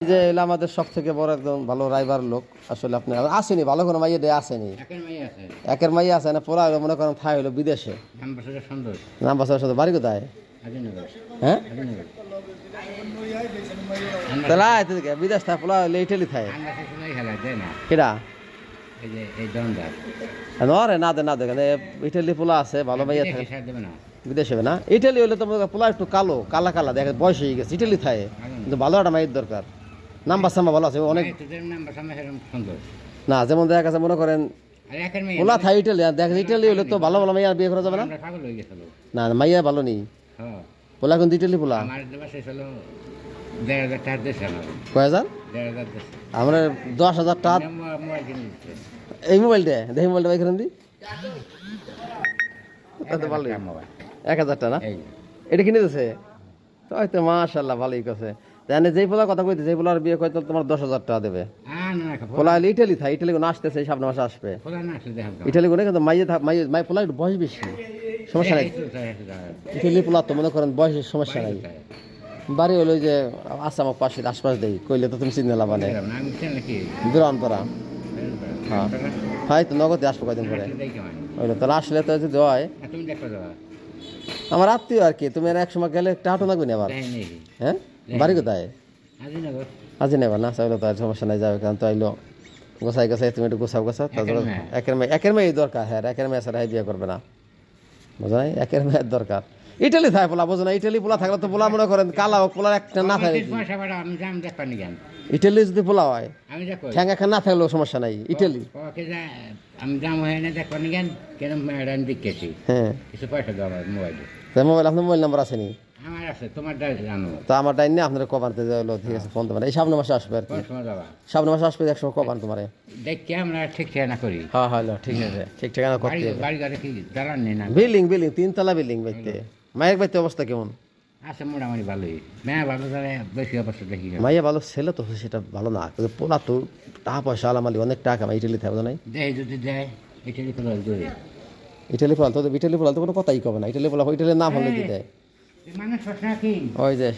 যে এলা আমাদের সব থেকে বড় একদম ভালো রাইবার লোক আসলে আপনি আসেনি ভালো কোনো মাইয়া দিয়ে আসেনি একের মাইয়া আছে না পোলা হলো মনে করেন থাই হলো বিদেশে নাম বাসার সাথে বাড়ি কোথায় হ্যাঁ তাহলে আয় থেকে বিদেশ থাকে পোলা হলে ইটালি থাকে কেডা নরে না দে না দে ইটালি পোলা আছে ভালো মাইয়া থাকে বিদেশে না ইটালি হলে তো পোলা একটু কালো কালা কালা দেখে বয়স হয়ে গেছে ইটালি থাকে কিন্তু ভালো একটা মাইয়ের দরকার নাম্বার সাম্বা ভালো আছে অনেক না যেমন দেখা গেছে মনে করেন পোলা থাই ইটালি দেখা ইটালি হলে তো ভালো ভালো মাইয়া বিয়ে করা যাবে না না মাইয়া ভালো নেই পোলা কিন্তু ইটালি পোলা কয় হাজার আমরা 10,000 টাকা এই মোবাইলটা দেখি মোবাইলটা বাই করেন দি 1,000 টাকা না এটা কিনে দিছে তো হয়তো মাশাল্লাহ ভালোই কাছে জানে যেই পোলা কথা কইতে যেই পোলার বিয়ে কইতে তোমার 10,000 টাকা দেবে পোলা ইটালি থাকে ইটালি কোন আসতেছে সামনে মাসে আসবে ইটালি কোনে কিন্তু মাই পোলা একটু বয়স বেশি সমস্যা নাই ইটালি পোলা তো মনে করেন বয়সের সমস্যা নাই বাড়ি হলো যে আসামাক পাশের আশপাশ দেই কইলে তো তুমি চিনে লাভানে বিরান পারা হ্যাঁ হয়তো নগদে আসবো কয়দিন পরে ওইলো তাহলে আসলে তো যদি হয় আমার আত্মীয় আর কি তুমি এক সময় গেলে টাটো লাগবে না আবার হ্যাঁ বাড়ি কোথায় আজি নেবা না চাইলে তো আর সমস্যা নাই যাবে কারণ তো আইলো গোসাই গোসাই তুমি একটু গোসাও গোসাও তারপরে একের মেয়ে দরকার হ্যাঁ একের মেয়ে ছাড়া বিয়ে করবে না বোঝা নাই একের মেয়ের দরকার ইটালি থাকে পোলা বোঝো না ইটালি পোলা থাকলে তো পোলা মনে করেন কালা হোক পোলার একটা না থাকে ইটালি যদি পোলা হয় ঠ্যাং একটা না থাকলেও সমস্যা নাই ইটালি আমি দাম হয় না দেখো নি কেন কেন দেখেছি হ্যাঁ কিছু পয়সা দাও মোবাইল মোবাইল আপনার মোবাইল নাম্বার আছে নি আমার আছে তোমারটা জানো তো আমার ডাইন আপনার কবানতে যাইলো ঠিক আছে ফোন তোমার এই সামনে মাসে আসবে আর কি সামনে মাসে আসবে একসময় কবান তোমার দেখি আমরা ঠিক ঠিকানা করি হ্যাঁ হ্যাঁ ঠিক আছে ঠিক ঠিকানা করতে বাড়ি ঘরে কি দাঁড়ান নেই না বিল্ডিং 3 তলা বিল্ডিং বাইতে মায়ের বাইতে অবস্থা কেমন আছে মোটামুটি ভালোই মেয়ে ভালো তাহলে বেশি অবস্থা দেখি মাইয়া ভালো ছেলে তো সেটা ভালো না কিন্তু পোলা তো টাকা পয়সা আলামালি অনেক টাকা কামাই ইটালি থাকবে নাই দেয় যদি দেয় ইটালি পোলাল দূরে ইটালি পোলাল তো ইটালি পোলাল তো কোনো কথাই কবে না ইটালি পোলা ইটালির নাম হলে কি দেয় মানুষ কি ওই যে